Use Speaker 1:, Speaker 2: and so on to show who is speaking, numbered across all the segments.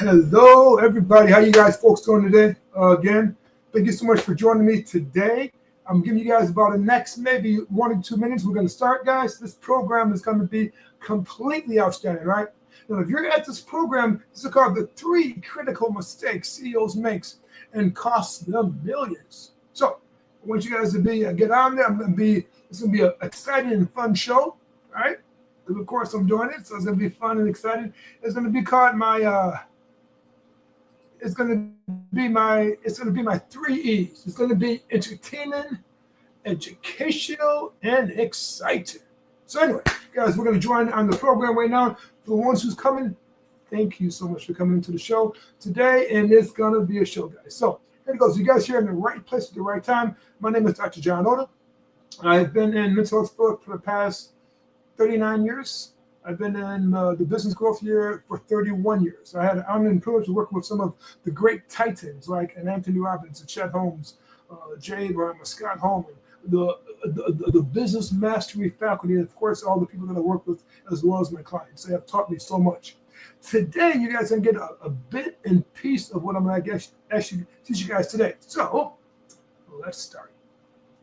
Speaker 1: Hello, everybody. How you guys folks doing today? Again, thank you so much for joining me today. I'm giving you guys about the next maybe 1 or 2 minutes. We're going to start, guys. This program is going to be completely outstanding, right? Now, if you're at this program, this is called the three critical mistakes CEOs makes and costs them millions. So, I want you guys to be get on there. It's going to be an exciting and fun show, right? Because of course I'm doing it, so it's going to be fun and exciting. It's going to be called my it's gonna be my 3 E's. It's gonna be entertaining, educational, and exciting. So anyway, guys, we're gonna join on the program right now. For the ones who's coming, thank you so much for coming into the show today, and it's gonna be a show, guys. So here it goes. You guys here in the right place at the right time. My name is Dr. John Oda. I've been in mental health for the past 39 years. I've been in the business growth here for 31 years. I had the honor and privilege of working with some of the great titans like an Anthony Robbins, and Chet Holmes, Jay Abraham, and Scott Holman, the business mastery faculty, and of course all the people that I work with as well as my clients. They have taught me so much. Today, you guys are going to get a bit and piece of what I'm going to actually teach you guys today. So let's start.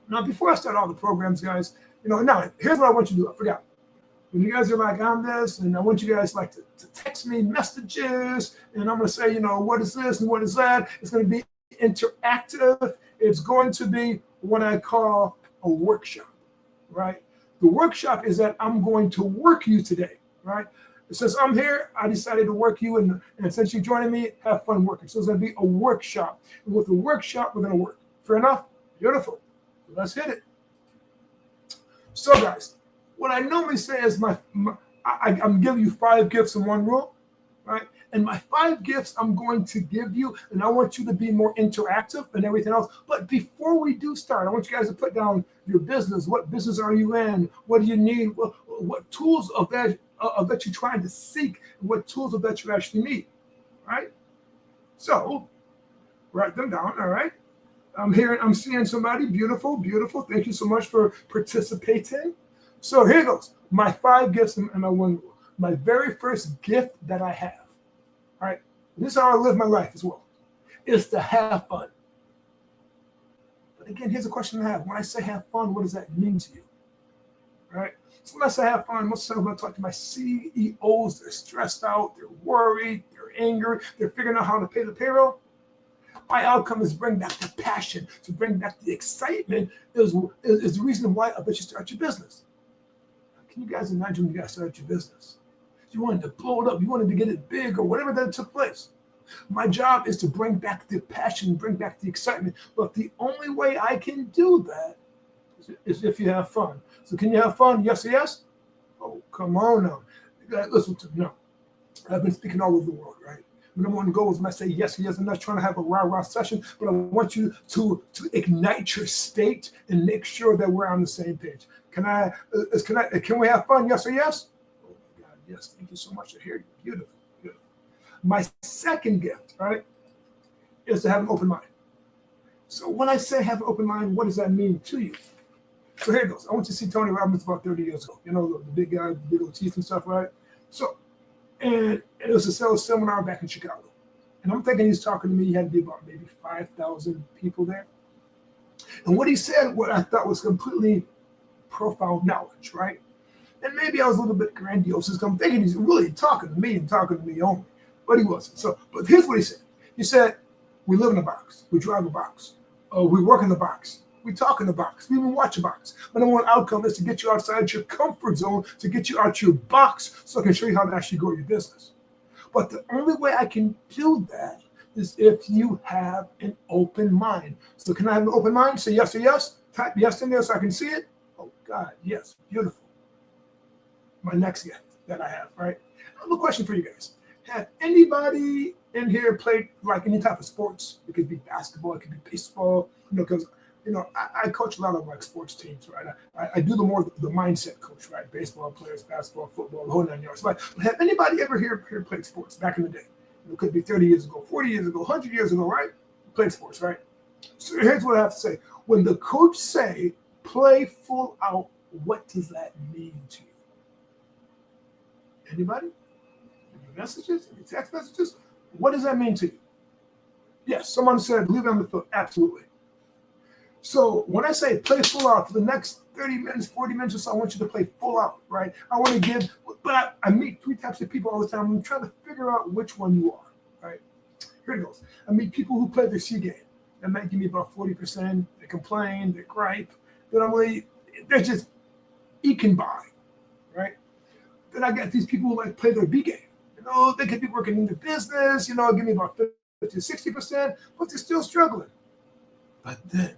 Speaker 1: Now, before I start all the programs, guys, now here's what I want you to do. I forgot. When you guys are like on this, and I want you guys like to text me messages, and I'm going to say, what is this and what is that? It's going to be interactive. It's going to be what I call a workshop, right? The workshop is that I'm going to work you today, right? Since I'm here, I decided to work you, and since you're joining me, have fun working. So it's going to be a workshop. And with the workshop, we're going to work. Fair enough? Beautiful. Let's hit it. So, guys, what I normally say is I'm giving you 5 gifts in one rule, right? And my 5 gifts I'm going to give you, and I want you to be more interactive and everything else. But before we do start, I want you guys to put down your business. What business are you in? What do you need? What tools of that you're trying to seek? And what tools of that you actually need, right? So write them down, all right? I'm seeing somebody. Beautiful, beautiful. Thank you so much for participating. So here goes. My 5 gifts and my one rule. My very first gift that I have, all right? This is how I live my life as well, is to have fun. But again, here's a question I have. When I say have fun, what does that mean to you? All right? So when I say have fun, most of the time when I talk to my CEOs, they're stressed out, they're worried, they're angry, they're figuring out how to pay the payroll. My outcome is bring back the passion, to bring back the excitement is the reason why I bet you start your business. Can you guys imagine when you guys started your business? You wanted to blow it up, you wanted to get it big or whatever that took place. My job is to bring back the passion, bring back the excitement. But the only way I can do that is if you have fun. So can you have fun? Yes or yes? Oh, come on now. You gotta listen to me. No. I've been speaking all over the world, right? The number one goal is when I say yes, yes. I'm not trying to have a rah-rah session, but I want you to ignite your state and make sure that we're on the same page. Can we have fun? Yes or yes? Oh my God, yes. Thank you so much. I hear you. Beautiful, beautiful. My second gift, right, is to have an open mind. So when I say have an open mind, what does that mean to you? So here it goes. I went to see Tony Robbins about 30 years ago. The big guy with the big old teeth and stuff, right? So, and it was a sales seminar back in Chicago. And I'm thinking he's talking to me. He had to be about maybe 5,000 people there. And what he said, what I thought was completely profound knowledge, right? And maybe I was a little bit grandiose because I'm thinking he's really talking to me and talking to me only. But he wasn't. So, but here's what he said. He said, we live in a box. We drive a box. We work in the box. We talk in the box. We even watch a box. My number one outcome is to get you outside your comfort zone, to get you out your box so I can show you how to actually grow your business. But the only way I can do that is if you have an open mind. So can I have an open mind? Say yes or yes. Type yes in there so I can see it. Oh, God, yes. Beautiful. My next gift that I have, right? I have a question for you guys. Have anybody in here played like any type of sports? It could be basketball. It could be baseball. Because I coach a lot of like sports teams, right? I do the mindset coach, right? Baseball players, basketball, football, the whole 9 yards. But have anybody ever here played sports back in the day? It could be 30 years ago, 40 years ago, 100 years ago, right? Played sports, right? So here's what I have to say. When the coach say play full out, what does that mean to you? Anybody? Any messages? Any text messages? What does that mean to you? Yes, someone said leave it on the field. Absolutely. So when I say play full out for the next 30 minutes, 40 minutes or so, I want you to play full out, right? I want to give, but I meet three types of people all the time. I'm trying to figure out which one you are, right? Here it goes. I meet people who play their C game. That might give me about 40%. They complain, they gripe. They're just eking by, right? Then I got these people who like play their B game. They could be working in the business, give me about 50 to 60%, but they're still struggling. But then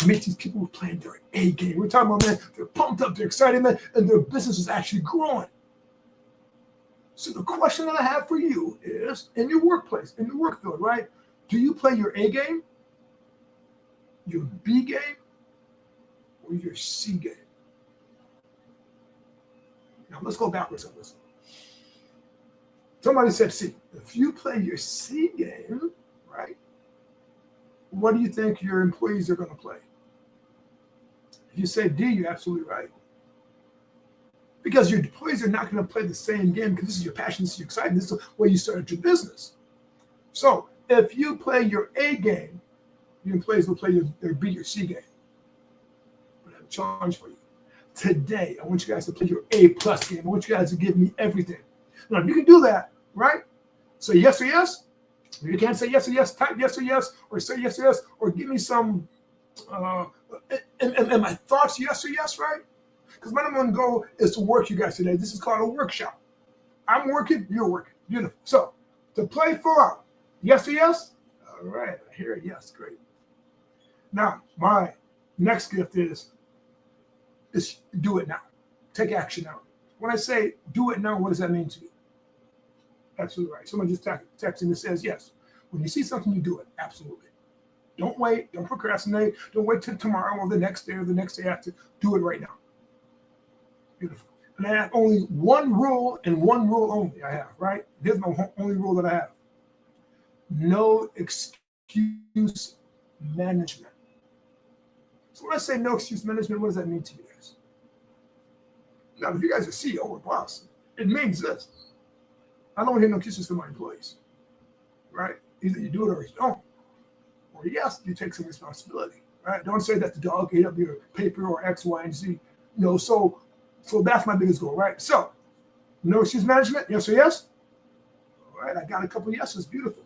Speaker 1: I meet these people who are playing their A game. We're talking about, man, they're pumped up, they're excited, man, and their business is actually growing. So the question that I have for you is, in your workplace, in the work field, right? Do you play your A game, your B game, or your C game? Now let's go backwards on this. Somebody said C. If you play your C game, right, what do you think your employees are going to play? If you say D, you're absolutely right. Because your employees are not going to play the same game because this is your passion, this is your excitement, this is the way you started your business. So if you play your A game, your employees will play their B or C game. But I have a challenge for you. Today, I want you guys to play your A plus game. I want you guys to give me everything. Now, if you can do that, right? Say yes or yes. If you can't say yes or yes, type yes or say yes or yes, or give me some, and my thoughts yes or yes, right? Because my number one goal is to work you guys today. This is called a workshop. I'm working, you're working. Beautiful. So, to play full out, yes or yes? All right, I hear it, yes, great. Now, my next gift is do it now. Take action now. When I say do it now, what does that mean to you? Absolutely right. Someone just texted that says yes. When you see something, you do it. Absolutely. Don't wait. Don't procrastinate. Don't wait till tomorrow or the next day after. Do it right now. Beautiful. And I have only one rule and one rule only I have, right? Here's my only rule that I have. No excuse management. So when I say no excuse management, what does that mean to you guys? Now, if you guys are CEO or boss, it means this. I don't hear no excuses for my employees, right? Either you do it or you don't. Or yes, you take some responsibility, right? Don't say that the dog ate up your paper or X, Y, and Z. So that's my biggest goal, right? So, no excuse management, yes or yes? All right, I got a couple of yeses, beautiful.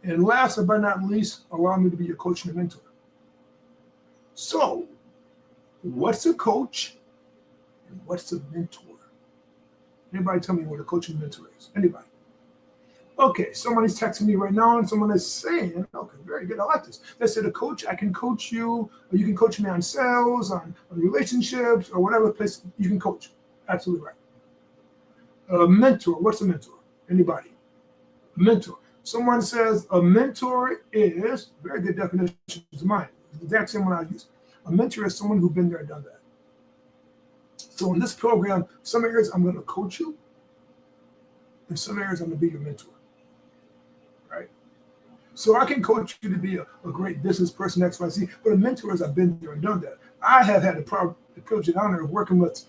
Speaker 1: And last but not least, allow me to be your coach and mentor. So, what's a coach and what's a mentor? Anybody tell me what a coach and mentor is? Anybody? Okay, somebody's texting me right now and someone is saying, okay, very good, I like this. They said a coach, I can coach you, or you can coach me on sales, on relationships, or whatever place you can coach. Absolutely right. A mentor, what's a mentor? Anybody? A mentor. Someone says a mentor is, very good definition of mine, the exact same one I use. A mentor is someone who's been there, done that. So in this program, some areas I'm going to coach you, in some areas I'm going to be your mentor, right? So I can coach you to be a great business person, X, Y, Z, but a mentor is I've been there and done that. I have had the privilege and honor of working with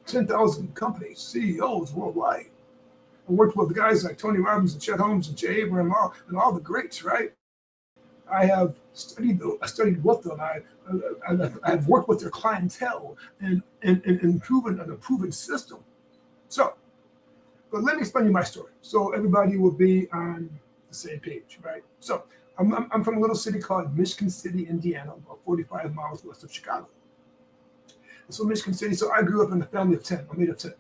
Speaker 1: 10,000 companies, CEOs worldwide. I worked with guys like Tony Robbins and Chet Holmes and Jay Abraham and all the greats, right? I have studied with them. I've worked with their clientele and proven a proven system. So, but let me explain you my story so everybody will be on the same page, right? So I'm from a little city called Michigan City, Indiana, about 45 miles west of Chicago. And so Michigan City, so I grew up in a family of 10. I'm made of 10.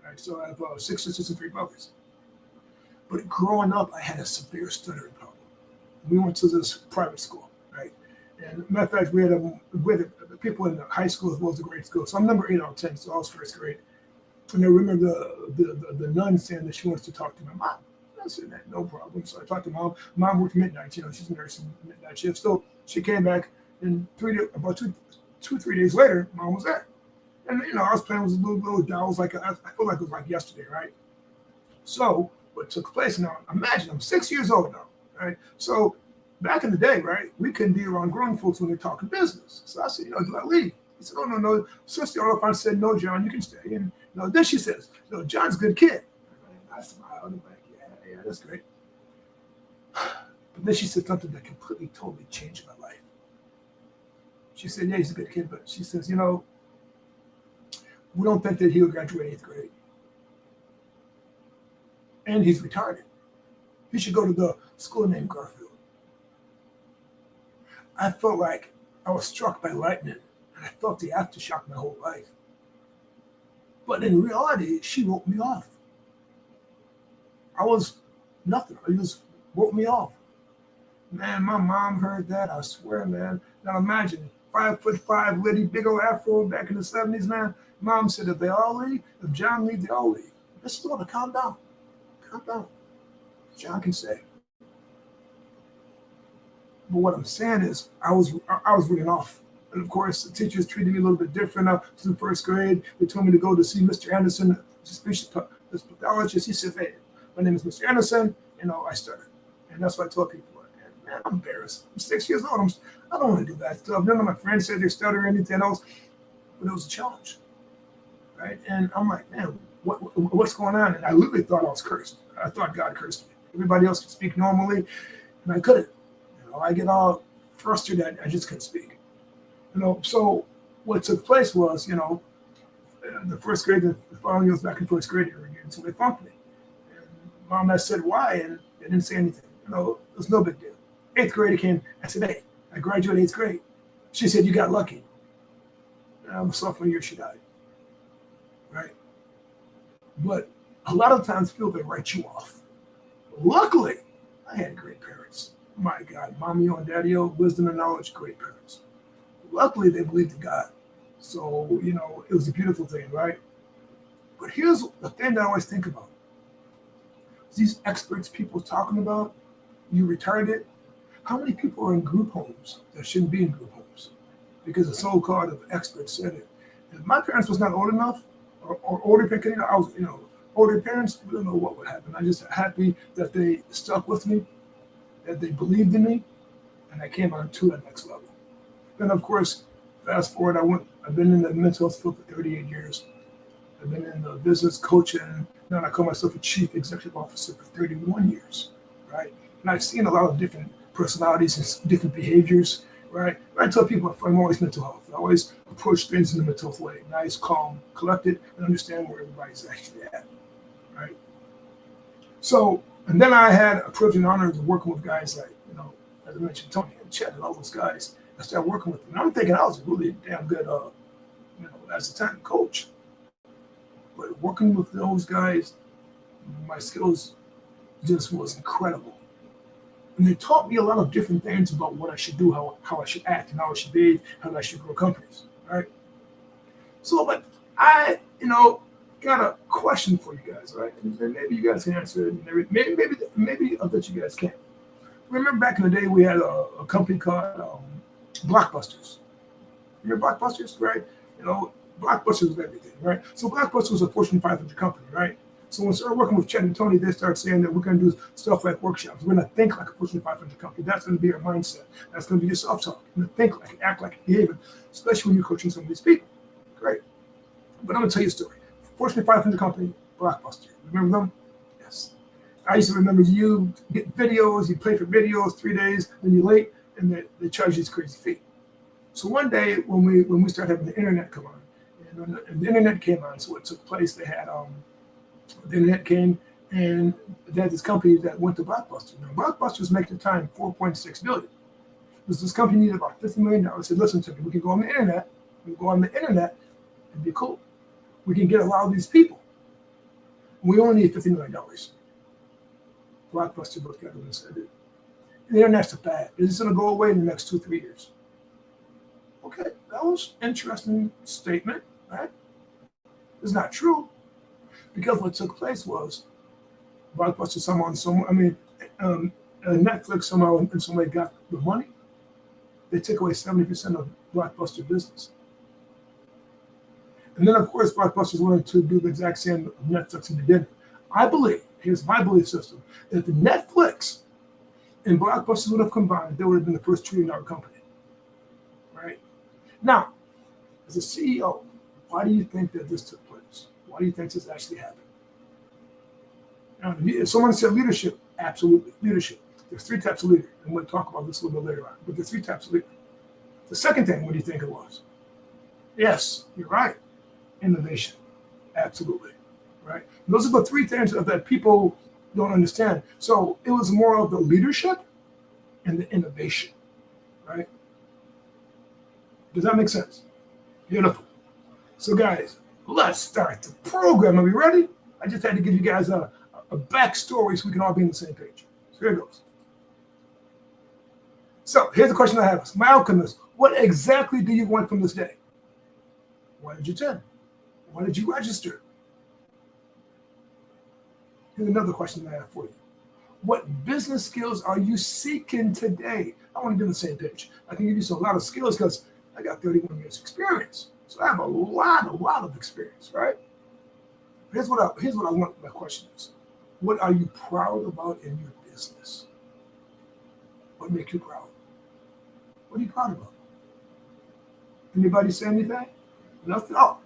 Speaker 1: Right? So I have 6 sisters and 3 brothers. But growing up, I had a severe stuttering problem. We went to this private school, right? And matter of fact, we had people in the high school as well as the grade school. So I'm number 8 out of 10, so I was first grade. And I remember the nun saying that she wants to talk to my mom. I said, no problem. So I talked to mom. Mom worked midnight, she's a nurse in midnight shift. So she came back, and about 2-3 days later, mom was there. And I was playing with little dolls, I feel like it was like yesterday, right? So what took place now? Imagine I'm 6 years old now. Right. So back in the day, right, we couldn't be around grown folks when they're talking business. So I said, do I leave? He said, oh, no. Sister Oliphant said, no, John, you can stay. And then she says, no, John's a good kid. And I smiled and like, yeah, that's great. But then she said something that completely, totally changed my life. She said, yeah, he's a good kid, but she says, we don't think that he'll graduate 8th grade. And he's retarded. He should go to the school named Garfield. I felt like I was struck by lightning, and I felt the aftershock my whole life. But in reality, she wrote me off. I was nothing. I just wrote me off. Man, my mom heard that. I swear, man. Now imagine 5'5" lady, big old afro back in the 70s, man. Mom said if they all leave, if John leaves, they all leave. Let's sort of calm down. Calm down. John can stay. But what I'm saying is, I was written off. And of course, the teachers treated me a little bit different up to the 1st grade. They told me to go to see Mr. Anderson, the speech pathologist. He said, hey, my name is Mr. Anderson. I stuttered. And that's what I told people. And man, I'm embarrassed. I'm 6 years old. I don't want to do that stuff. None of my friends said they stutter or anything else. But it was a challenge. Right? And I'm like, man, what's going on? And I literally thought I was cursed. I thought God cursed me. Everybody else could speak normally, and I couldn't. I get all frustrated. I just couldn't speak. So what took place was, the 1st grade, the following year was back in 1st grade again, so they funked me. And Mom, I said, why? And they didn't say anything. It was no big deal. 8th grade came. I said, hey, I graduated 8th grade. She said, you got lucky. And the sophomore year, she died. Right? But a lot of times people, they write you off. Luckily, I had great parents. My God, mommy-o and daddy-o, wisdom and knowledge, great parents. Luckily, they believed in God. So, it was a beautiful thing, right? But here's the thing that I always think about. These experts people talking about, you retarded, how many people are in group homes that shouldn't be in group homes? Because the so-called experts said it. And if my parents was not old enough, or older parents, older parents, we don't know what would happen. I'm just happy that they stuck with me, that they believed in me, and I came on to that next level. Then, of course, fast forward, I've been in the mental health field for 38 years. I've been in the business coaching. Now I call myself a chief executive officer for 31 years, right? And I've seen a lot of different personalities and different behaviors, right? I tell people I'm always mental health. I always approach things in a mental health way, nice, calm, collected, and understand where everybody's actually at, right? So, and then I had a privilege and honor of working with guys like, as I mentioned, Tony and Chet and all those guys. I started working with them. And I'm thinking I was a really damn good, as a time coach. But working with those guys, my skills just was incredible. And they taught me a lot of different things about what I should do, how I should act, and how I should behave, how I should grow companies, right? So, but I, got a question for you guys, right? And maybe you guys can answer it. Maybe I'll bet you guys can. Remember back in the day, we had a company called Blockbusters. Remember Blockbusters, right? Blockbusters was everything, right? So Blockbusters was a Fortune 500 company, right? So when we started working with Chet and Tony, they started saying that we're going to do stuff like workshops. We're going to think like a Fortune 500 company. That's going to be our mindset. That's going to be your self-talk. You're going to think like, act like, behave, especially when you're coaching some of these people. Great. But I'm going to tell you a story. Fortune 500 company, Blockbuster. Remember them? Yes. I used to remember you get videos, you pay for videos 3 days, then you're late, and they charge you this crazy fee. So one day when we started having the internet come on, and the internet came on, so what took place, they had the internet came, and they had this company that went to Blockbuster. Now Blockbuster was making at the time $4.6 billion. This company needed about $50 million. I said, listen to me, we can go on the internet, and be cool. We can get a lot of these people. We only need $50 million. Blockbuster looked at it and said, the internet's a fad. It's going to go away in the next 2-3 years. Okay, that was an interesting statement, right? It's not true, because what took place was Blockbuster Netflix somehow in some way got the money. They took away 70% of Blockbuster business. And then, of course, Blockbuster wanted to do the exact same with Netflix, and they didn't. I believe, here's my belief system, that if Netflix and Blockbuster would have combined, they would have been the first $1 trillion company. Right? Now, as a CEO, why do you think that this took place? Why do you think this actually happened? If someone said leadership, absolutely, leadership. There's three types of leader, and we'll talk about this a little bit later on. But there's three types of leader. The second thing, what do you think it was? Yes, you're right. Innovation, absolutely, right? Those are the three things that people don't understand. So it was more of the leadership and the innovation, right? Does that make sense? Beautiful. So guys, let's start the program. Are we ready? I just had to give you guys a backstory so we can all be on the same page. So here it goes. So here's the question I have. My alchemist, what exactly do you want from this day? Why did you attend? Why did you register? Here's another question I have for you. What business skills are you seeking today? I want to be on the same page. I can give you a lot of skills because I got 31 years experience. So I have a lot of experience, right? Here's what I want. My question is, what are you proud about in your business? What makes you proud? What are you proud about? Anybody say anything? Nothing. Oh,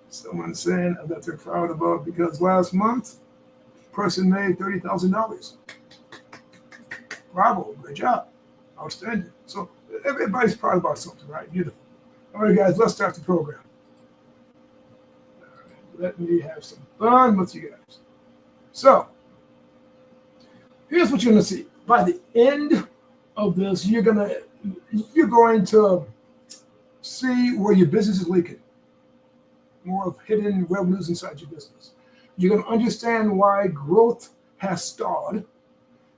Speaker 1: someone's saying that they're proud about because last month, person made $30,000. Bravo, great job, outstanding. So everybody's proud about something, right? Beautiful. All right, guys, let's start the program. All right, let me have some fun with you guys. So here's what you're gonna see. By the end of this, you're going to see where your business is leaking. More of hidden revenues inside your business. You're going to understand why growth has stalled,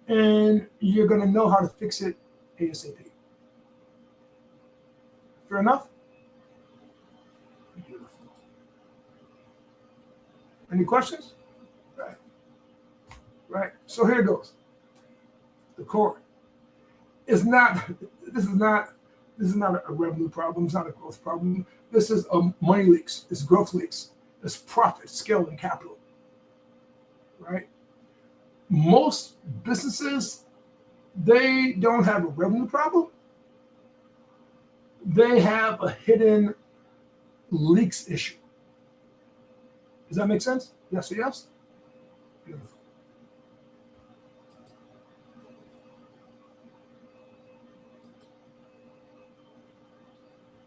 Speaker 1: and you're going to know how to fix it ASAP. Fair enough? Beautiful. Any questions? Right. Right. So here it goes. The core. This is not a revenue problem. It's not a growth problem. This is money leaks. It's growth leaks. It's profit, skill, and capital. Right? Most businesses, they don't have a revenue problem. They have a hidden leaks issue. Does that make sense? Yes or yes? Beautiful.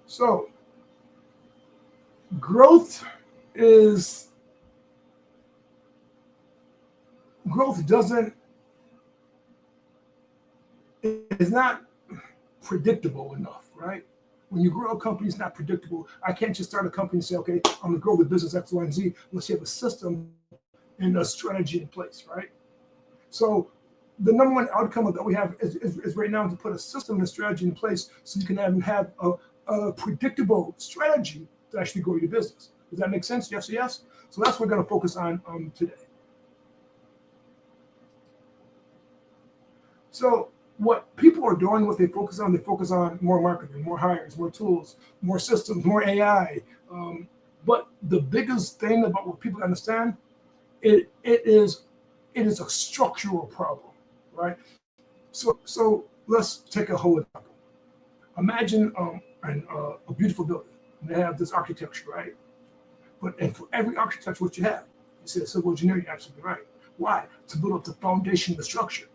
Speaker 1: So, growth is not predictable enough, right? When you grow a company, it's not predictable. I can't just start a company and say, okay, I'm gonna grow the business X, Y, and Z, unless you have a system and a strategy in place, right? So the number one outcome that we have is right now to put a system and a strategy in place so you can have a predictable strategy to actually grow your business. Does that make sense? Yes or yes? So that's what we're going to focus on today. So what people are doing, what they focus on more marketing, more hires, more tools, more systems, more AI. But the biggest thing about what people understand, it is a structural problem, right? So let's take a whole example. Imagine a beautiful building. They have this architecture, right? And for every architecture, what you have, you said civil engineering, you're absolutely right. Why? To build up the foundation, the structure.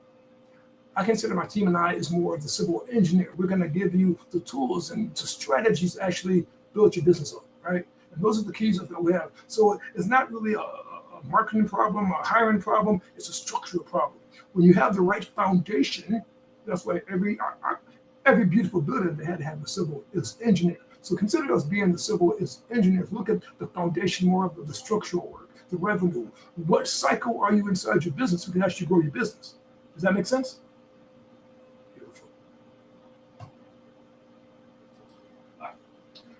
Speaker 1: I consider my team and I is more of the civil engineer. We're going to give you the tools and the strategies to actually build your business up, right? And those are the keys that we have. So it's not really a marketing problem, a hiring problem. It's a structural problem. When you have the right foundation, that's why every beautiful building they had to have a civil engineer. So consider us being the civil engineers. Look at the foundation more of the structural work, the revenue. What cycle are you inside your business so you can actually grow your business? Does that make sense?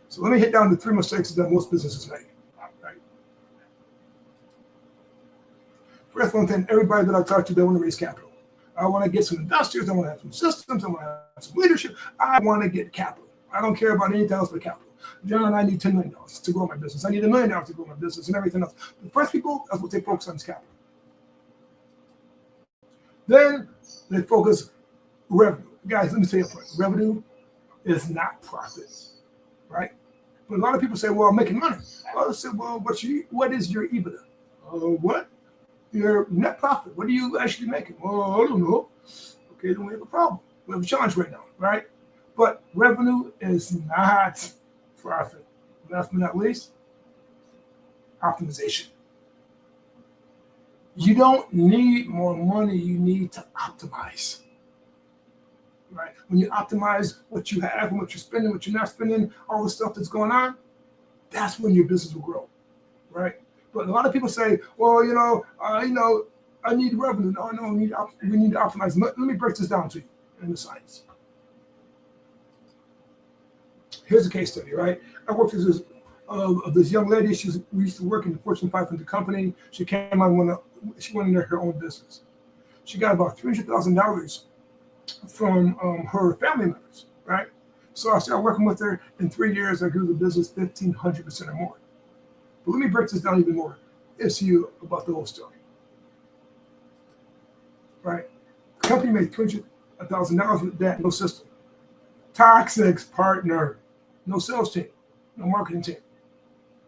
Speaker 1: So let me hit down the 3 mistakes that most businesses make. Right. First one thing, everybody that I talk to, they want to raise capital. I want to get some investors. I want to have some systems. I want to have some leadership. I want to get capital. I don't care about anything else but capital. John, I need $10 million to grow my business. I need $1 million to grow my business and everything else. The first people, that's what they focus on is capital. Then they focus revenue. Guys, let me tell you a point. Revenue is not profit, right? But a lot of people say, well, I'm making money. Well, I said, well, what is your EBITDA? What? Your net profit. What are you actually making? Well, I don't know. Okay, then we have a problem. We have a challenge right now, right? But revenue is not profit. Last but not least, optimization. You don't need more money. You need to optimize, right? When you optimize what you have and what you're spending, what you're not spending, all the stuff that's going on, that's when your business will grow, right? But a lot of people say, well, I need revenue. No, we need to optimize. Let me break this down to you in the science. Here's a case study, right? I worked with this young lady. We used to work in the Fortune 500 company. She came on she went into her own business. She got about $300,000 from her family members, right? So I started working with her. In 3 years, I grew the business 1,500% or more. But let me break this down even more. It's you about the whole story, right? The company made $200,000 with that, no system. Toxic partner, no sales team, no marketing team.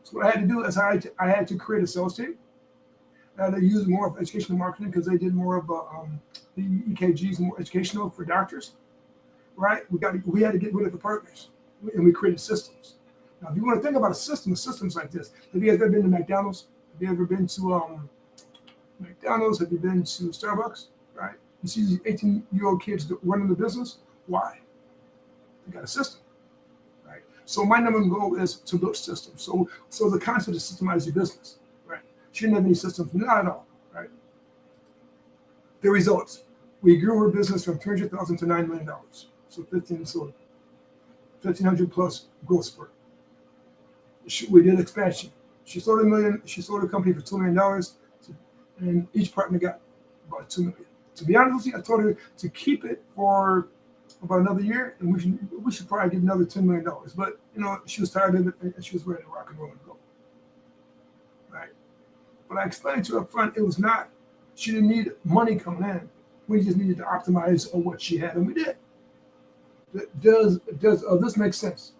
Speaker 1: So what I had to do is I had to create a sales team. I had to use more of educational marketing because they did more of the EKGs, more educational for doctors, right? We had to get rid of the partners, and we created systems. Now, if you want to think about a system's like this. Have you guys ever been to McDonald's? Have you ever been to McDonald's? Have you been to Starbucks? Right? You see these 18-year-old kids running the business. Why? They got a system, right? So my number one goal is to build systems. So the concept is systemize your business, right? She didn't have any systems, not at all, right? The results: we grew her business from $300,000 to $9 million. So 1,500 plus growth spurt. We did expansion. She sold a company for $2 million, and each partner got about $2 million. To be honest with you, I told her to keep it for about another year, and we should probably get another $10 million. But she was tired of it, and she was ready to rock and roll and go. Right? But I explained to her up front, it was not. She didn't need money coming in. We just needed to optimize on what she had, and we did. Does this make sense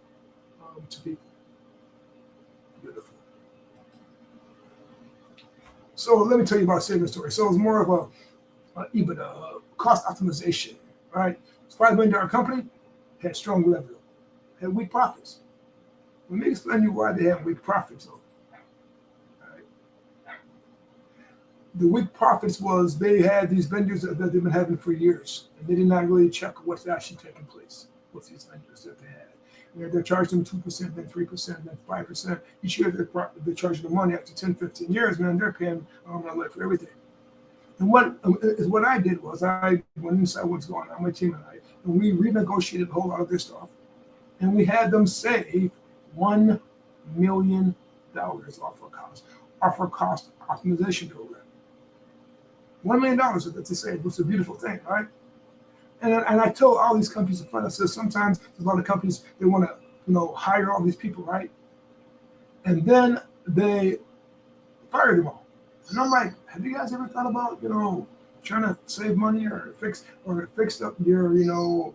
Speaker 1: to people? Beautiful. So let me tell you about a savings story. So it was more of a EBITDA, cost optimization, right? It's a $5 million company, had strong revenue, had weak profits. Let me explain to you why they had weak profits. Though. Right? The weak profits was they had these vendors that they've been having for years, and they did not really check what's actually taking place with these vendors that they had. They're charging them 2%, then 3%, then 5%. Each year they're charging them money after 10, 15 years, man, they're paying for everything. And what I did was I went inside what's going on, my team and we renegotiated a whole lot of their stuff. And we had them save $1 million off our cost optimization program. $1 million that they saved, which is a beautiful thing, right? And I told all these companies in front, I said sometimes there's a lot of companies, they want to hire all these people, right? And then they fire them all. And I'm like, have you guys ever thought about, trying to save money or fix up your, your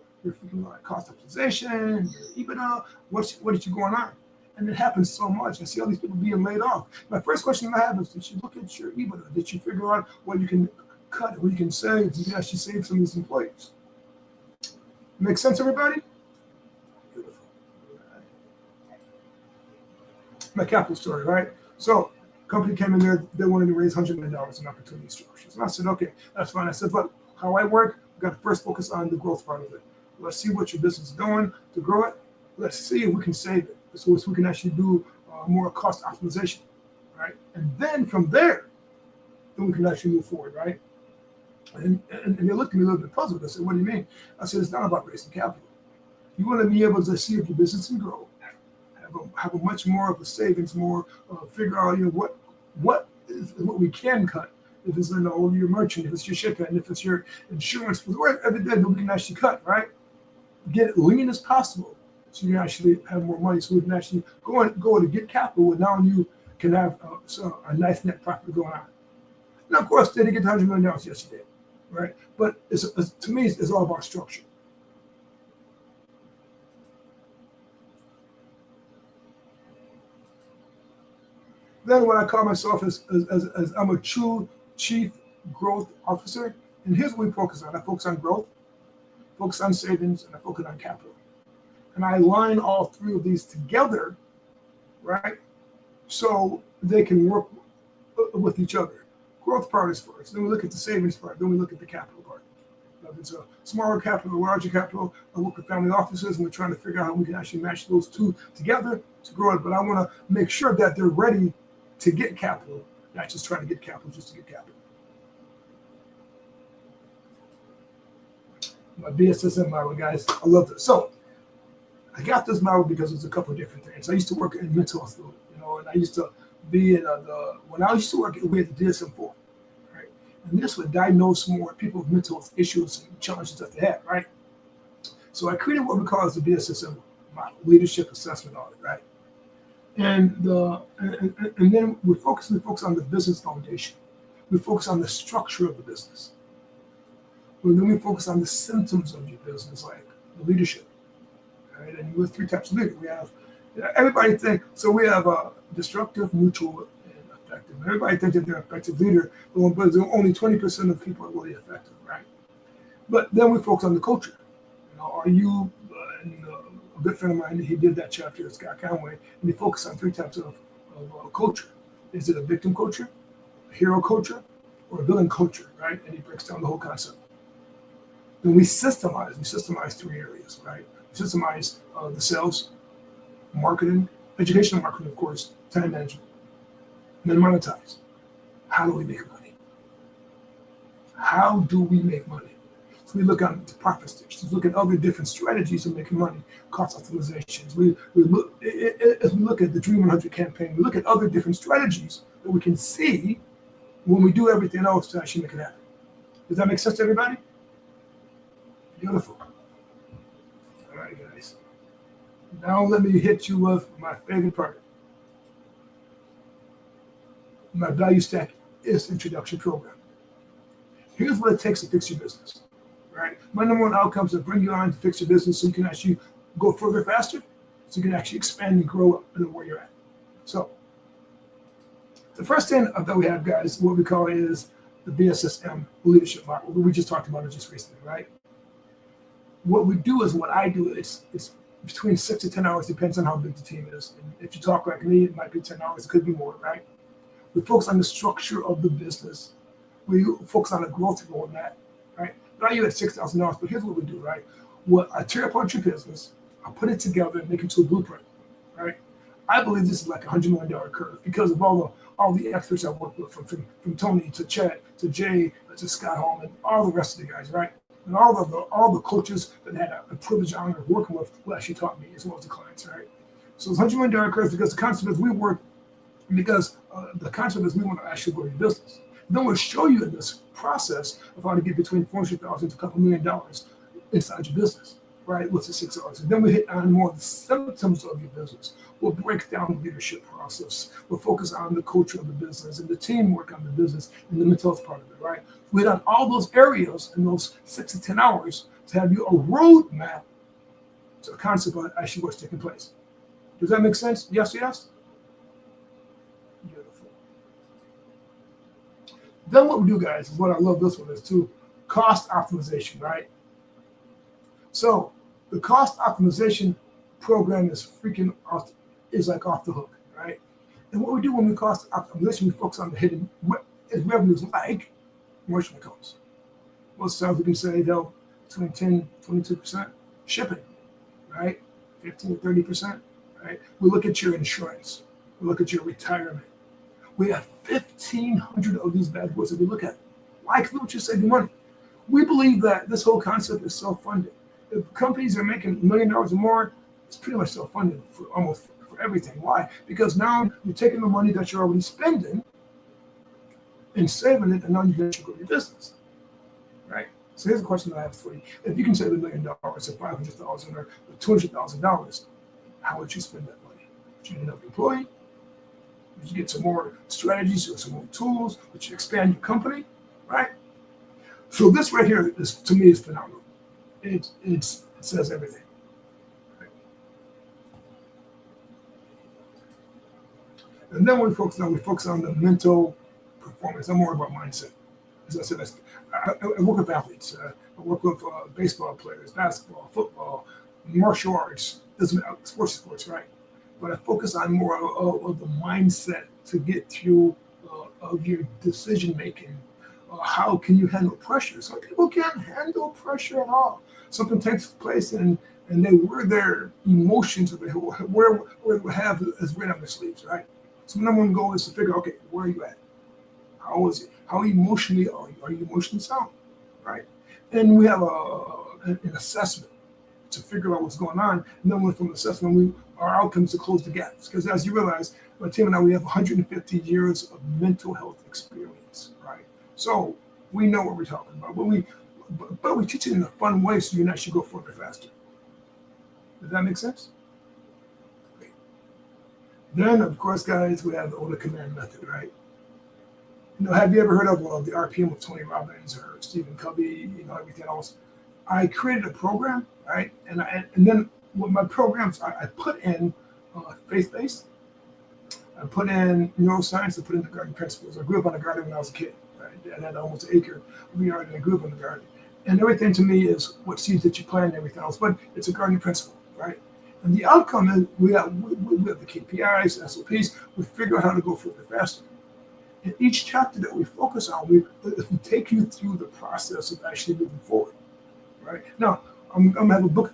Speaker 1: cost optimization, your EBITDA? What is going on? And it happens so much. I see all these people being laid off. My first question I have is, did you look at your EBITDA? Did you figure out what you can cut, what you can save? You can actually save some of these employees. Make sense, everybody? Beautiful. My capital story, right? So, company came in there, they wanted to raise $100 million in opportunity structures. And I said, okay, that's fine. I said, but how I work, we've got to first focus on the growth part of it. Let's see what your business is doing to grow it. Let's see if we can save it. So we can actually do more cost optimization, right? And then from there, then we can actually move forward, right? And they looked at me a little bit puzzled. I said, what do you mean? I said, it's not about raising capital. You want to be able to see if your business can grow, have a much more of a savings, more figure out what we can cut. If it's your merchant, if it's your shipping, if it's your insurance, whatever it is, we can actually cut, right? Get it lean as possible, so you can actually have more money. So we can actually go to get capital, and now you can have a nice net profit going on. Now, of course, they didn't get $100 million yesterday. Right, but to me, it's all about structure. Then what I call myself is I'm a true Chief Growth Officer. And here's what we focus on. I focus on growth, focus on savings, and I focus on capital. And I align all three of these together, right? So they can work with each other. Growth part is first. Then we look at the savings part. Then we look at the capital part. If it's a smaller capital, a larger capital, I work with family offices, and we're trying to figure out how we can actually match those two together to grow it. But I want to make sure that they're ready to get capital, not just trying to get capital just to get capital. My BSSM model, guys, I love this. So I got this model because there's a couple of different things. I used to work in mental health, and I used to be in when I used to work, we had the DSM-4, right? And this would diagnose more people with mental health issues and challenges that they had, right? So I created what we call as the BSSM model, leadership assessment audit, right? And then we focus on the business foundation. We focus on the structure of the business. And then we focus on the symptoms of your business, like the leadership. Right? And we have three types of leader. We have everybody think so. We have a destructive, neutral, and effective. Everybody thinks that they're an effective leader, but only 20% of people are really effective, right? But then we focus on the culture. Are you? A good friend of mine, he did that chapter, Scott Conway, and he focused on three types of culture. Is it a victim culture, a hero culture, or a villain culture, right? And he breaks down the whole concept. Then we systemize three areas, right? We systemize the sales, marketing, educational marketing, of course, time management, and then monetize. How do we make money? How do we make money? So we look at the profit stations, look at other different strategies of making money, cost optimizations. We look at the Dream 100 campaign, we look at other different strategies that we can see when we do everything else to actually make it happen. Does that make sense to everybody? Beautiful. All right, guys. Now let me hit you with my favorite part. My value stack is introduction program. Here's what it takes to fix your business. Right? My number one outcome is to bring you on to fix your business so you can actually go further faster, so you can actually expand and grow up in where you're at. So the first thing that we have, guys, what we call is the BSSM leadership model. We just talked about it just recently, right? What we do is what I do. It's between 6 to 10 hours, depends on how big the team is. And if you talk like me, it might be 10 hours. It could be more, right? We focus on the structure of the business. We focus on the growth roadmap, right? Value at $6,000, but here's what we do, right? Well, I tear apart your business, I put it together and make it to a blueprint, right? I believe this is like a $100 million curve because of all the experts I work with, from Tony to Chad to Jay to Scott Hall and all the rest of the guys, right? And all the coaches that had a privilege honor of working with who actually taught me as well as the clients, right? So it's $100 million curve because the concept is we work because the concept is we want to actually grow your business. Then we'll show you in this process of how to get between $400,000 to a couple $1 million inside your business, right? With the 6 hours. And then we hit on more of the symptoms of your business. We'll break down the leadership process. We'll focus on the culture of the business and the teamwork on the business and the mental health part of it, right? We hit on all those areas in those 6 to 10 hours to have you a roadmap to a concept of actually what's taking place. Does that make sense? Yes, yes? Then what we do, guys, is what I love this one is too, cost optimization, right? So the cost optimization program is like off the hook, right? And what we do when we cost optimization, we focus on the hidden revenues like marginal costs. Most times we can say between 10, 22% shipping, right? 15 to 30%, right? We look at your insurance. We look at your retirement. We have 1,500 of these bad boys that we look at. Why? Because we want you to save your money. We believe that this whole concept is self-funded. If companies are making $1 million or more, it's pretty much self-funded for almost for everything. Why? Because now you're taking the money that you're already spending and saving it, and now you can grow your business, right? So here's a question that I have for you. If you can save $1 million or $500,000 or $200,000, how would you spend that money? Would you end up employee? Would you get some more strategies or some more tools? Would you expand your company, right? So this right here is, to me, is phenomenal. It says everything. Right? And then we focus on the mental performance. I'm more about mindset. As I said, I work with athletes. I work with baseball players, basketball, football, martial arts, doesn't matter, sports, right? But I focus on more of the mindset to get through of your decision making. How can you handle pressure? Some people can't handle pressure at all. Something takes place and they wear their emotions, or they have as written on their sleeves, right? So the number one goal is to figure, okay, where are you at? How is it? How emotionally are you? Are you emotionally sound, right? And we have an assessment to figure out what's going on. And then from the assessment, our outcomes to close the gaps. Because as you realize, my team and I, we have 150 years of mental health experience, right? So we know what we're talking about, but we teach it in a fun way so you can actually go further faster. Does that make sense? Great. Then, of course, guys, we have the Order Command method, right? Have you ever heard of the RPM of Tony Robbins or Stephen Covey, everything else? I created a program, right? And then with my programs, I put in faith-based, I put in neuroscience, I put in the garden principles. I grew up on a garden when I was a kid, right? I had almost an acre of a yard, and I grew up in the garden. And everything to me is what seeds that you plant and everything else, but it's a gardening principle, right? And the outcome is we have the KPIs, SOPs, we figure out how to go further faster. In each chapter that we focus on, we take you through the process of actually moving forward, right? Now, I'm going to have a book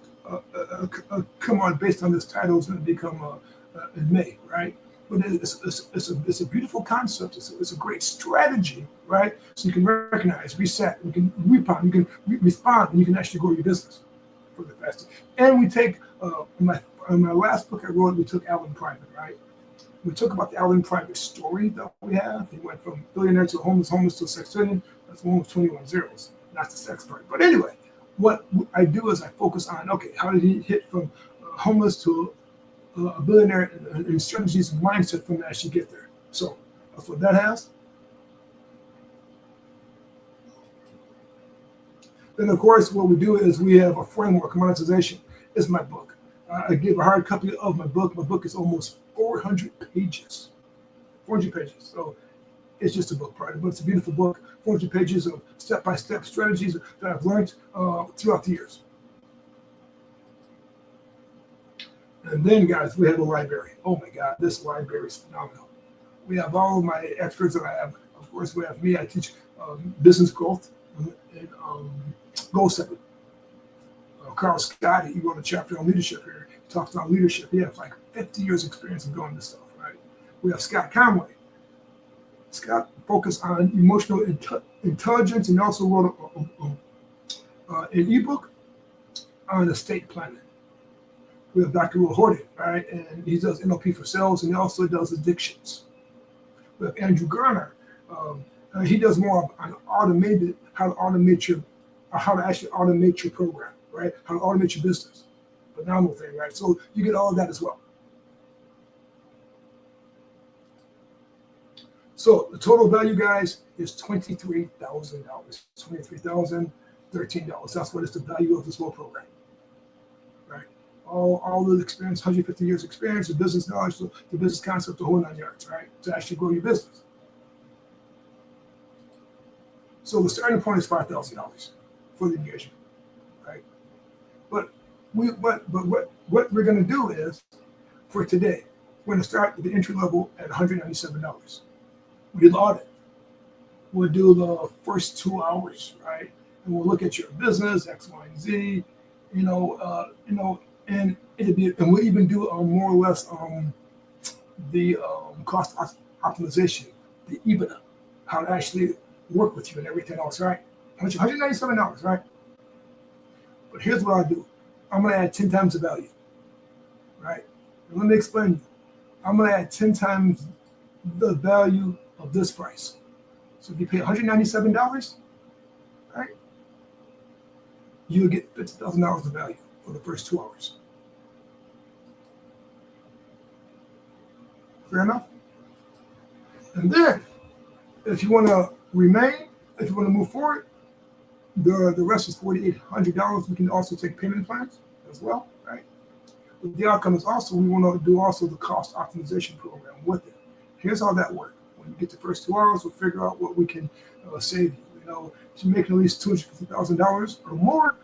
Speaker 1: come on based on this title. It's going to become in May, right? But it's a beautiful concept. It's a great strategy, right? So you can recognize, reset, you can respond, and you can actually grow your business further faster. And we take, in my last book I wrote, we took Alan Private, right? We talk about the Alan Private story that we have. He went from billionaire to homeless to a sextillion. That's one with 21 zeros. That's the sex part. But anyway, what I do is I focus on, okay, how did he hit from homeless to a billionaire, and strategies and mindset from that actually get there. So that's what that has. Then, of course, what we do is we have a framework. Monetization is my book. I give a hard copy of my book. My book is almost 400 pages. 400 pages. So it's just a book, right? But it's a beautiful book. 400 pages of step-by-step strategies that I've learned throughout the years. And then, guys, we have a library. Oh my God, this library is phenomenal. We have all of my experts that I have. Of course, we have me. I teach business growth and goal setting. Carl Scott, he wrote a chapter on leadership here. He talks about leadership. He has like 50 years experience of doing this stuff, right? We have Scott Conway. Scott focused on emotional intelligence, and also wrote an ebook on estate planning. We have Dr. Will Horton, right? And he does NLP for sales, and he also does addictions. We have Andrew Garner. He does more on how to actually automate your program, right? How to automate your business. Phenomenal thing, right? So you get all of that as well. So the total value, guys, is $23,000. $23,013. That's what is the value of this whole program, right? All the experience, 150 years experience, the business knowledge, the business concept, the whole 9 yards, right? To actually grow your business. So the starting point is $5,000 for the engagement, right? But what we're going to do is, for today, we're going to start with the entry level at $197. We'll audit. We'll do the first 2 hours, right? And we'll look at your business, X, Y, and Z, and it'll be, and we'll even do more or less the cost optimization, the EBITDA, how to actually work with you and everything else, right? $197, right? But here's what I do. I'm going to add 10 times the value, right? And let me explain to you. I'm going to add 10 times the value of this price. So if you pay $197, right, you'll get $50,000 of value for the first 2 hours. Fair enough? And then, if you want to remain, if you want to move forward, the rest is $4,800. We can also take payment plans as well, right? But the outcome is also, we want to do also the cost optimization program with it. Here's how that works. When you get the first 2 hours, we'll figure out what we can save you. You know, if you're making at least $250,000 or more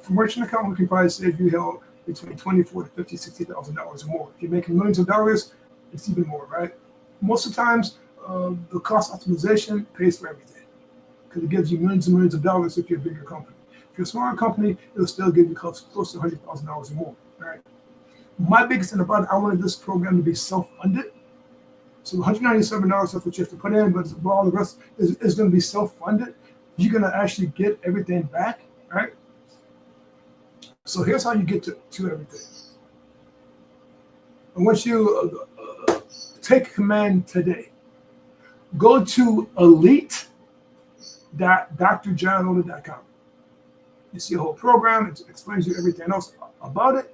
Speaker 1: from merchant account, we can probably save you hell between $24 to $50,000, $60,000 or more. If you're making millions of dollars, it's even more, right? Most of the times, the cost optimization pays for everything because it gives you millions and millions of dollars if you're a bigger company. If you're a smaller company, it'll still give you close to $100,000 or more, right? My biggest thing about it, I wanted this program to be self-funded. So $197, that's what you have to put in, but all the rest is going to be self-funded. You're going to actually get everything back, right? So here's how you get to everything. I want you take command today. Go to elite.drjohnoda.com. You see a whole program. It explains you everything else about it.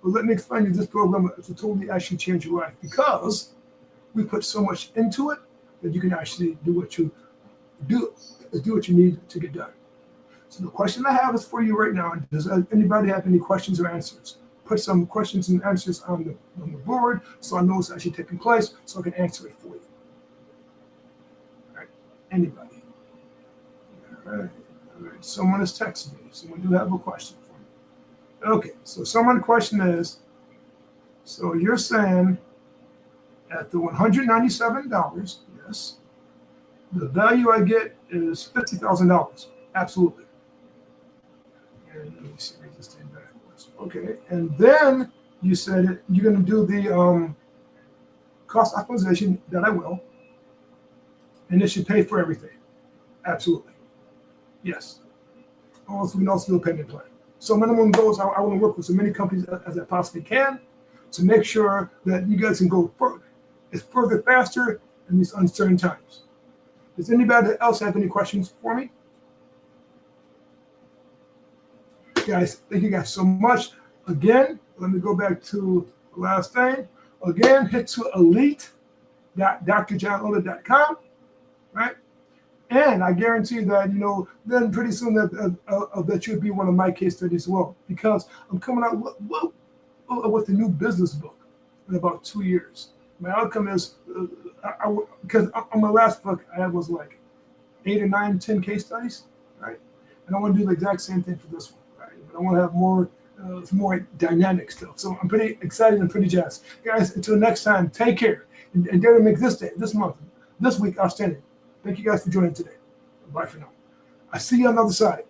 Speaker 1: But let me explain you this program to totally actually change your life because we put so much into it that you can actually do what you need to get done. So the question I have is for you right now. Does anybody have any questions or answers? Put some questions and answers on the board so I know it's actually taking place so I can answer it for you. All right. Anybody? All right. Someone has texted me. Someone do have a question for me. Okay. So someone's question is, so you're saying at the $197, yes, the value I get is $50,000. Absolutely. And let me see, read this thing backwards. Okay, and then you said you're going to do the cost optimization that I will, and it should pay for everything. Absolutely. Yes. Also, we can also do a payment plan. So minimum goals, I want to work with as many companies as I possibly can to make sure that you guys can go further faster in these uncertain times. Does anybody else have any questions for me? Guys, thank you guys so much. Again, let me go back to the last thing. Again, hit to elite.drjohnoda.com, right? And I guarantee that, then pretty soon that you'll be one of my case studies as well, because I'm coming out with a new business book in about 2 years. My outcome is, because on my last book, I had was like 8 or 9, 10 case studies, right? And I want to do the exact same thing for this one. But I want to have more dynamic stuff. So I'm pretty excited and pretty jazzed. Guys, until next time, take care. And dare to make this day, this month, this week outstanding. Thank you guys for joining today. Bye for now. I see you on the other side.